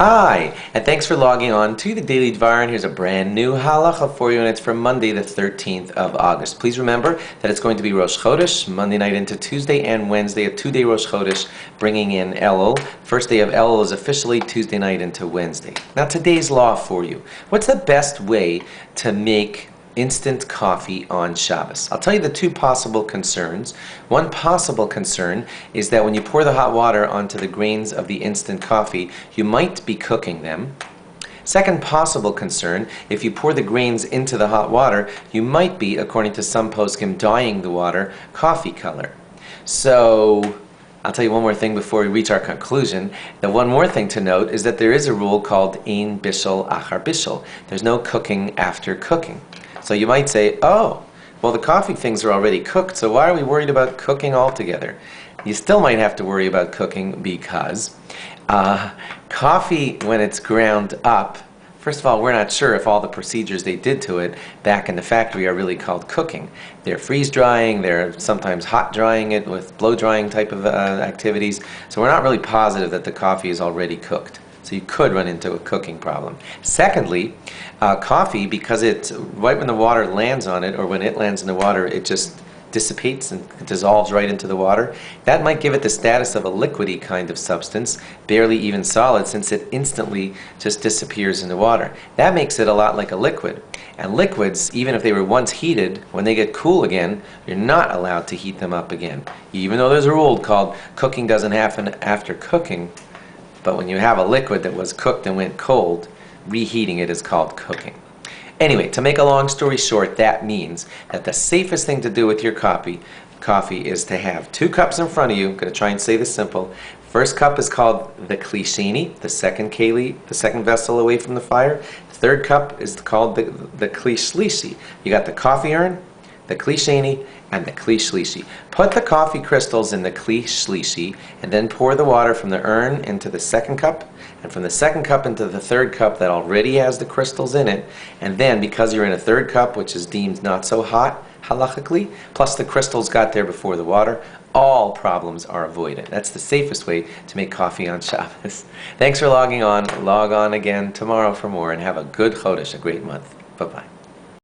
Hi, and thanks for logging on to the Daily Dvar, and here's a brand new halacha for you, and it's for Monday the 13th of August. Please remember that it's going to be Rosh Chodesh, Monday night into Tuesday and Wednesday, a two-day Rosh Chodesh, bringing in Elul. First day of Elul is officially Tuesday night into Wednesday. Now today's law for you. What's the best way to make instant coffee on Shabbos? I'll tell you the two possible concerns. One possible concern is that when you pour the hot water onto the grains of the instant coffee, you might be cooking them. Second possible concern, if you pour the grains into the hot water, you might be, according to some poskim, dyeing the water coffee color. So I'll tell you one more thing before we reach our conclusion. The one more thing to note is that there is a rule called ein bishul achar bishul. There's no cooking after cooking. So you might say, oh, well the coffee things are already cooked, so why are we worried about cooking altogether? You still might have to worry about cooking because coffee, when it's ground up, first of all, we're not sure if all the procedures they did to it back in the factory are really called cooking. They're freeze drying, they're sometimes hot drying it with blow drying type of activities, so we're not really positive that the coffee is already cooked. So you could run into a cooking problem. Secondly, coffee, because it's right when the water lands on it, or when it lands in the water, it just dissipates and dissolves right into the water. That might give it the status of a liquidy kind of substance, barely even solid, since it instantly just disappears in the water. That makes it a lot like a liquid. And liquids, even if they were once heated, when they get cool again, you're not allowed to heat them up again. Even though there's a rule called cooking doesn't happen after cooking, but when you have a liquid that was cooked and went cold, reheating it is called cooking. Anyway, to make a long story short, that means that the safest thing to do with your coffee is to have 2 cups in front of you. I'm going to try and say this simple. First cup is called the kli sheni, the second keli, the second vessel away from the fire. The third cup is called the kli shlishi. You got the coffee urn, the kli sheni, and the kli shlishi. Put the coffee crystals in the kli shlishi, and then pour the water from the urn into the second cup, and from the second cup into the third cup that already has the crystals in it. And then, because you're in a third cup, which is deemed not so hot, halachically, plus the crystals got there before the water, all problems are avoided. That's the safest way to make coffee on Shabbos. Thanks for logging on. Log on again tomorrow for more, and have a good Chodesh, a great month. Bye-bye.